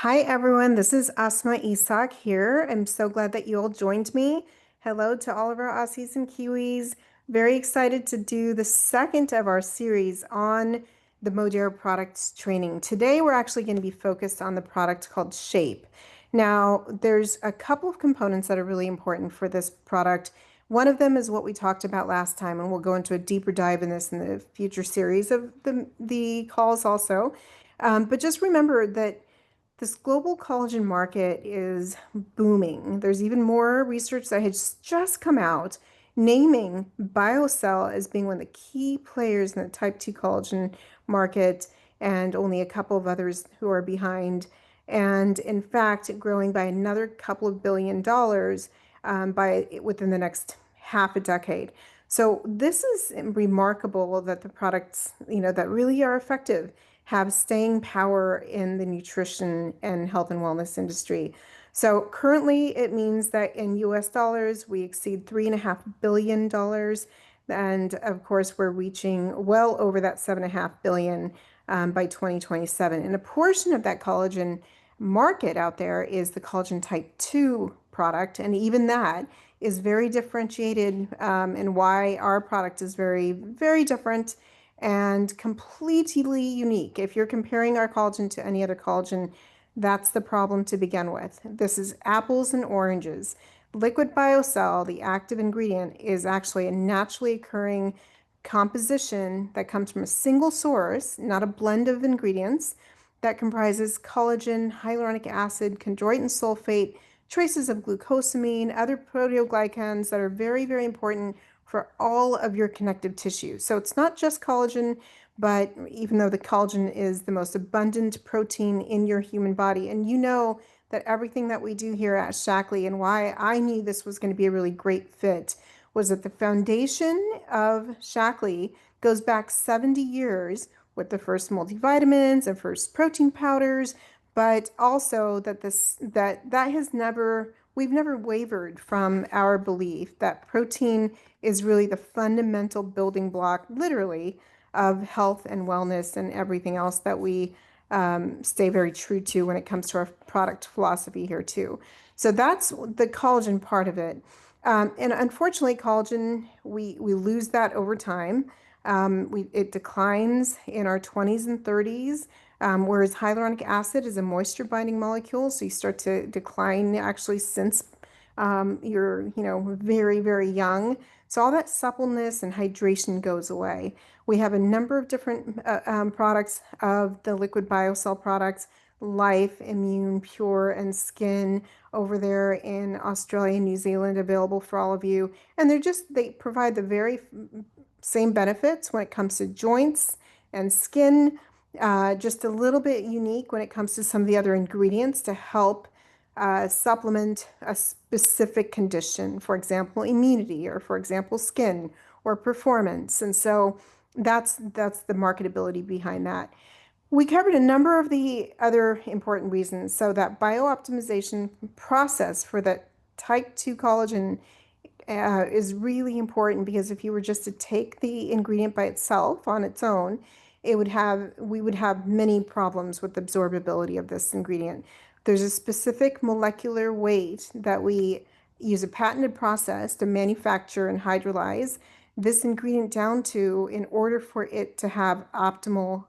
Hi, everyone. This is Asma Ishaq here. I'm so glad that you all joined me. Hello to all of our Aussies and Kiwis. Very excited to do the second of our series on the Modere products training. Today, we're actually going to be focused on the product called Shape. Now, there's a couple of components that are really important for this product. One of them is what we talked about last time, and we'll go into a deeper dive in this in the future series of the calls also. But just remember that this global collagen market is booming. There's even more research that has just come out naming BioCell as being one of the key players in the type 2 collagen market, and only a couple of others who are behind. And in fact, growing by another couple of $1 billion by within the next half a decade. So this is remarkable that the products, that really are effective have staying power in the nutrition and health and wellness industry. So currently, it means that in US dollars, we exceed $3.5 billion. And of course, we're reaching well over that $7.5 billion by 2027. And a portion of that collagen market out there is the collagen type 2 product. And even that is very differentiated, and why our product is very, very different and completely unique. If you're comparing our collagen to any other collagen, that's the problem to begin with. This is apples and oranges. Liquid BioCell, the active ingredient, is actually a naturally occurring composition that comes from a single source, not a blend of ingredients, that comprises collagen, hyaluronic acid, chondroitin sulfate, traces of glucosamine, other proteoglycans that are very, very important for all of your connective tissue. So it's not just collagen, but even though the collagen is the most abundant protein in your human body, and you know that everything that we do here at Shackley, and why I knew this was going to be a really great fit, was that the foundation of Shackley goes back 70 years with the first multivitamins and first protein powders, but also that that has never, we've never wavered from our belief that protein is really the fundamental building block, literally, of health and wellness and everything else that we stay very true to when it comes to our product philosophy here too. So that's the collagen part of it. And unfortunately, collagen, we lose that over time. It declines in our 20s and 30s, whereas hyaluronic acid is a moisture binding molecule. So you start to decline actually since you're, very, very young. So all that suppleness and hydration goes away. We have a number of different products of the Liquid BioCell products: Life, Immune, Pure, and Skin over there in Australia and New Zealand, available for all of you. And they provide the very same benefits when it comes to joints and skin, just a little bit unique when it comes to some of the other ingredients to help supplement a specific condition, for example, immunity, or for example, skin or performance. And so that's the marketability behind that. We covered a number of the other important reasons. So that biooptimization process for the type 2 collagen is really important, because if you were just to take the ingredient by itself on its own, we would have many problems with the absorbability of this ingredient. There's a specific molecular weight that we use, a patented process to manufacture and hydrolyze this ingredient down to, in order for it to have optimal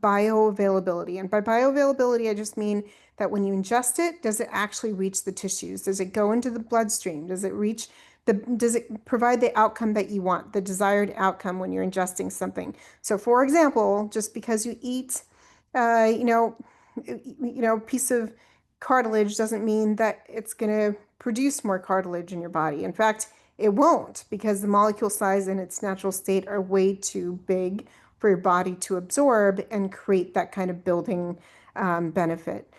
bioavailability. And by bioavailability, I just mean that when you ingest it, does it actually reach the tissues? Does it go into the bloodstream? Does it provide the outcome that you want, the desired outcome when you're ingesting something? So for example, just because you eat, a piece of cartilage doesn't mean that it's going to produce more cartilage in your body. In fact, it won't, because the molecule size in its natural state are way too big for your body to absorb and create that kind of building benefit.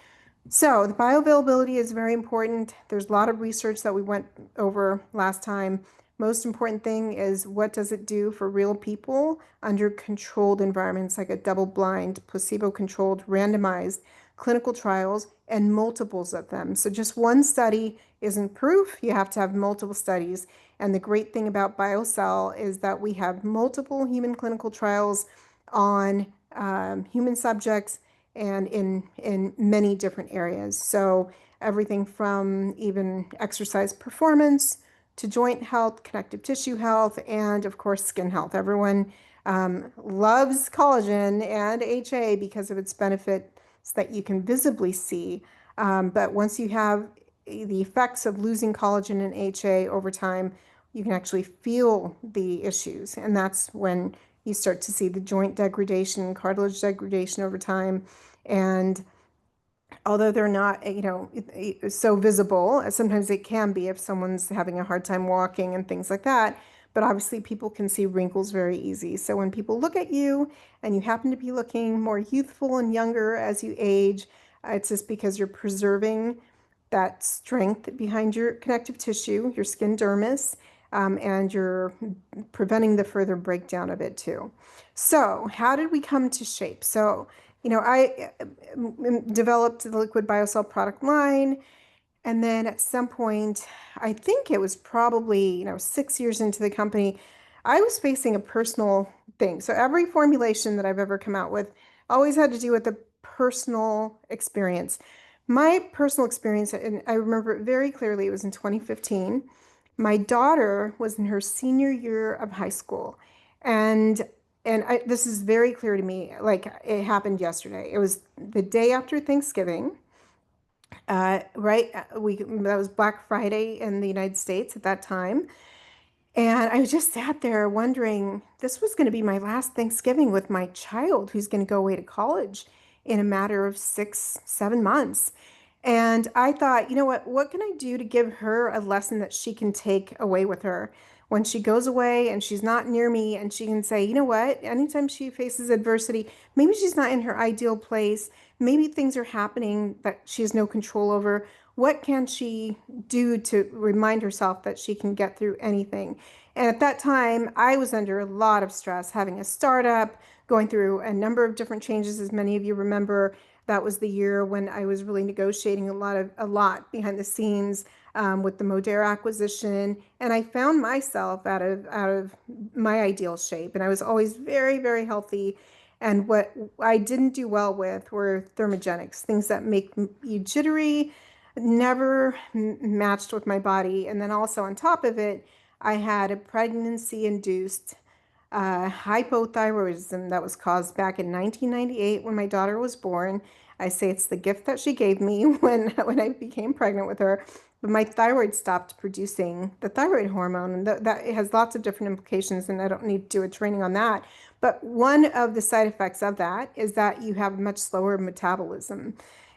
So the bioavailability is very important. There's a lot of research that we went over last time. Most important thing is, what does it do for real people under controlled environments, like a double-blind, placebo-controlled, randomized clinical trials and multiples of them. So just one study isn't proof. You have to have multiple studies. And the great thing about BioCell is that we have multiple human clinical trials on human subjects, and in many different areas. So everything from even exercise performance to joint health, connective tissue health, and of course, skin health. Everyone loves collagen and HA because of its benefits that you can visibly see. But once you have the effects of losing collagen and HA over time, you can actually feel the issues. And that's when you start to see the joint degradation, cartilage degradation over time. And although they're not, so visible, sometimes it can be if someone's having a hard time walking and things like that. But obviously, people can see wrinkles very easy. So when people look at you and you happen to be looking more youthful and younger as you age, it's just because you're preserving that strength behind your connective tissue, your skin dermis, and you're preventing the further breakdown of it too. So, how did we come to Shape? So, I developed the Liquid BioCell product line. And then at some point, I think it was probably, 6 years into the company, I was facing a personal thing. So every formulation that I've ever come out with always had to do with a personal experience. My personal experience, and I remember it very clearly, it was in 2015. My daughter was in her senior year of high school. And this is very clear to me, like it happened yesterday. It was the day after Thanksgiving. Right, that was Black Friday in the United States at that time. And I just sat there wondering, this was going to be my last Thanksgiving with my child who's going to go away to college in a matter of 6, 7 months. And I thought, what can I do to give her a lesson that she can take away with her when she goes away and she's not near me, and she can say, what, anytime she faces adversity, maybe she's not in her ideal place, maybe things are happening that she has no control over. What can she do to remind herself that she can get through anything? And at that time, I was under a lot of stress, having a startup, going through a number of different changes, as many of you remember. That was the year when I was really negotiating a lot behind the scenes with the Modere acquisition, and I found myself out of my ideal shape. And I was always very, very healthy. And what I didn't do well with were thermogenics, things that make you jittery, never matched with my body. And then also on top of it, I had a pregnancy-induced hypothyroidism that was caused back in 1998 when my daughter was born. I say it's the gift that she gave me when I became pregnant with her. But my thyroid stopped producing the thyroid hormone, and that it has lots of different implications, and I don't need to do a training on that. But one of the side effects of that is that you have much slower metabolism.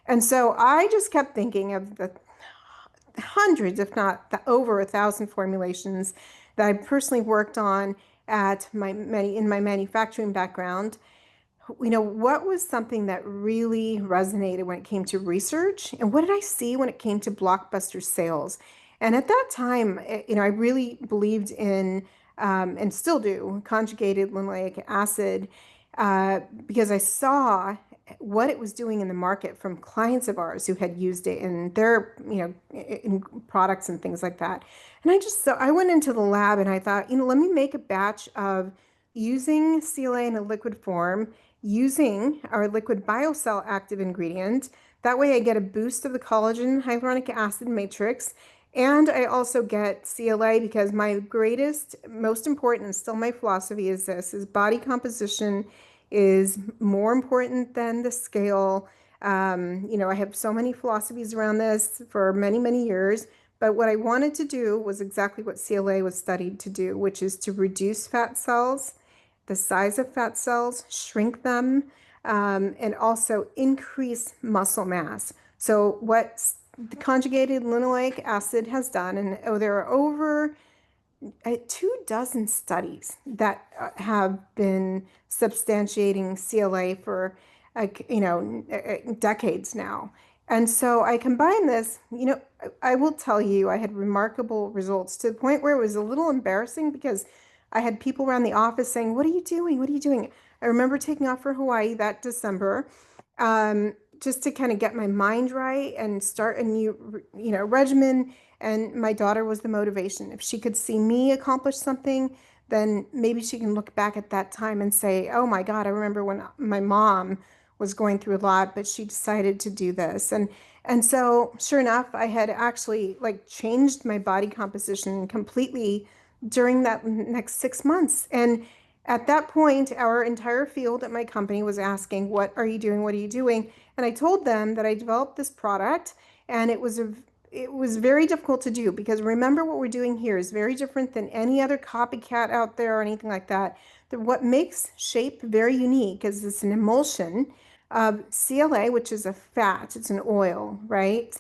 And so I just kept thinking of the hundreds, if not over 1,000 formulations that I personally worked on in my manufacturing background. What was something that really resonated when it came to research, and what did I see when it came to blockbuster sales? And at that time, I really believed in, and still do, conjugated linoleic acid, because I saw what it was doing in the market from clients of ours who had used it in their, in products and things like that. And I went into the lab and I thought, let me make a batch of using CLA in a liquid form, using our Liquid BioCell active ingredient. That way I get a boost of the collagen hyaluronic acid matrix. And I also get CLA because my greatest, most important, and still my philosophy is this, is body composition is more important than the scale. I have so many philosophies around this for many, many years. But what I wanted to do was exactly what CLA was studied to do, which is to reduce fat cells, the size of fat cells, shrink them, and also increase muscle mass. So what the conjugated linoleic acid has done, and there are over 24 studies that have been substantiating CLA for decades now. And so I combine this, I will tell you, I had remarkable results to the point where it was a little embarrassing because I had people around the office saying, "What are you doing? What are you doing?" I remember taking off for Hawaii that December, just to kind of get my mind right and start a new, regimen. And my daughter was the motivation. If she could see me accomplish something, then maybe she can look back at that time and say, "Oh my God, I remember when my mom was going through a lot, but she decided to do this. And so sure enough, I had actually like changed my body composition completely during that next 6 months. And at that point, our entire field at my company was asking, what are you doing? What are you doing? And I told them that I developed this product, and it was very difficult to do because remember, what we're doing here is very different than any other copycat out there or anything like that. What makes Shape very unique is it's an emulsion of CLA, which is a fat, it's an oil, right?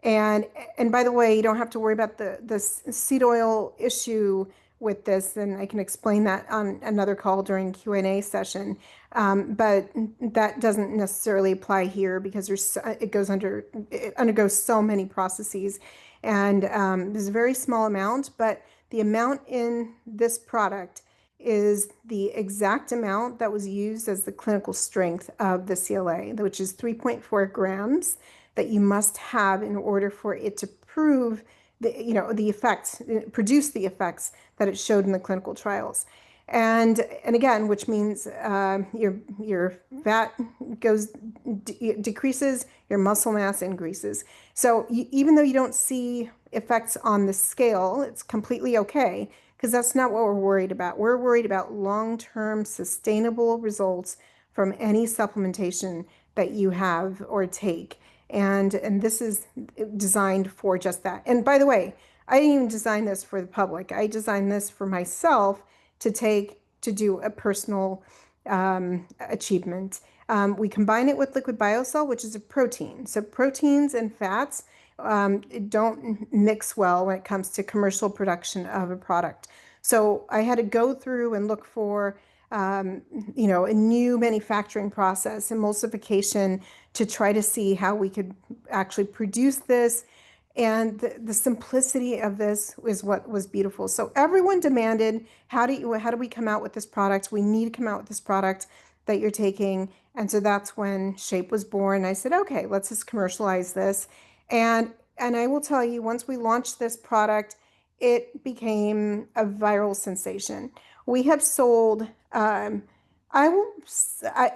And and by the way, you don't have to worry about the seed oil issue with this, and I can explain that on another call during Q&A session. But that doesn't necessarily apply here because it undergoes so many processes, and there's a very small amount, but the amount in this product is the exact amount that was used as the clinical strength of the CLA, which is 3.4 grams that you must have in order for it to prove the effects, produce the effects that it showed in the clinical trials. And again, which means your fat decreases, your muscle mass increases. So even though you don't see effects on the scale, it's completely okay because that's not what we're worried about. We're worried about long-term sustainable results from any supplementation that you have or take. And this is designed for just that. And by the way, I didn't even design this for the public. I designed this for myself to do a personal achievement. We combine it with Liquid BioCell, which is a protein. So proteins and fats don't mix well when it comes to commercial production of a product. So I had to go through and look for a new manufacturing process, emulsification, to try to see how we could actually produce this. And the simplicity of this is what was beautiful. So everyone demanded, how do we come out with this product? We need to come out with this product that you're taking. And so that's when Shape was born. I said, okay, let's just commercialize this. And I will tell you, once we launched this product, it became a viral sensation. We have sold, I'm going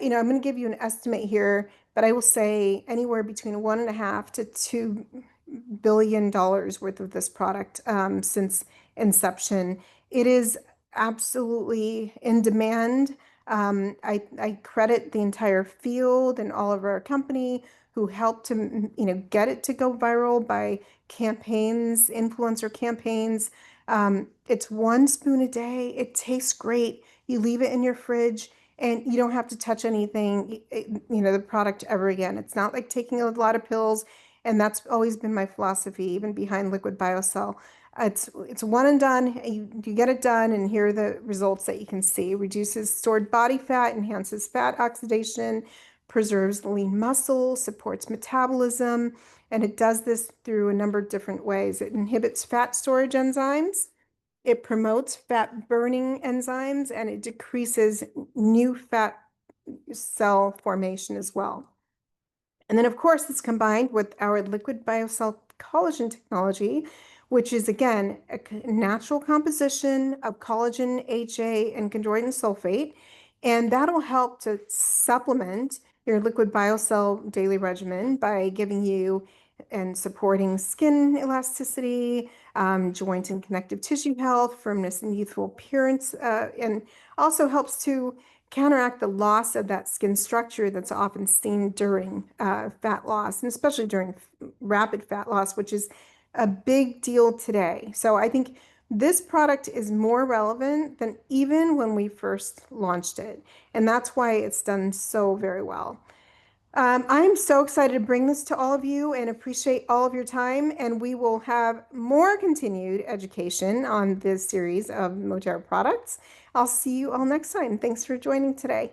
to give you an estimate here, but I will say anywhere between $1.5 to $2 billion worth of this product since inception. It is absolutely in demand. I credit the entire field and all of our company who helped to get it to go viral by campaigns, influencer campaigns. It's 1 spoon a day. It tastes great. You leave it in your fridge and you don't have to touch anything, the product ever again. It's not like taking a lot of pills. And that's always been my philosophy, even behind Liquid BioCell. It's one and done. You get it done, and here are the results that you can see. Reduces stored body fat, enhances fat oxidation, preserves lean muscle, supports metabolism, and it does this through a number of different ways. It inhibits fat storage enzymes, it promotes fat burning enzymes, and it decreases new fat cell formation as well. And then, of course, it's combined with our Liquid BioCell Collagen technology, which is, again, a natural composition of collagen, HA, and chondroitin sulfate. And that'll help to supplement your Liquid BioCell daily regimen by giving you and supporting skin elasticity, joint and connective tissue health, firmness and youthful appearance, and also helps to counteract the loss of that skin structure that's often seen during fat loss, and especially during rapid fat loss, which is a big deal today. So I think this product is more relevant than even when we first launched it, and that's why it's done so very well. I'm so excited to bring this to all of you and appreciate all of your time, and we will have more continued education on this series of Modere products. I'll see you all next time. Thanks for joining today.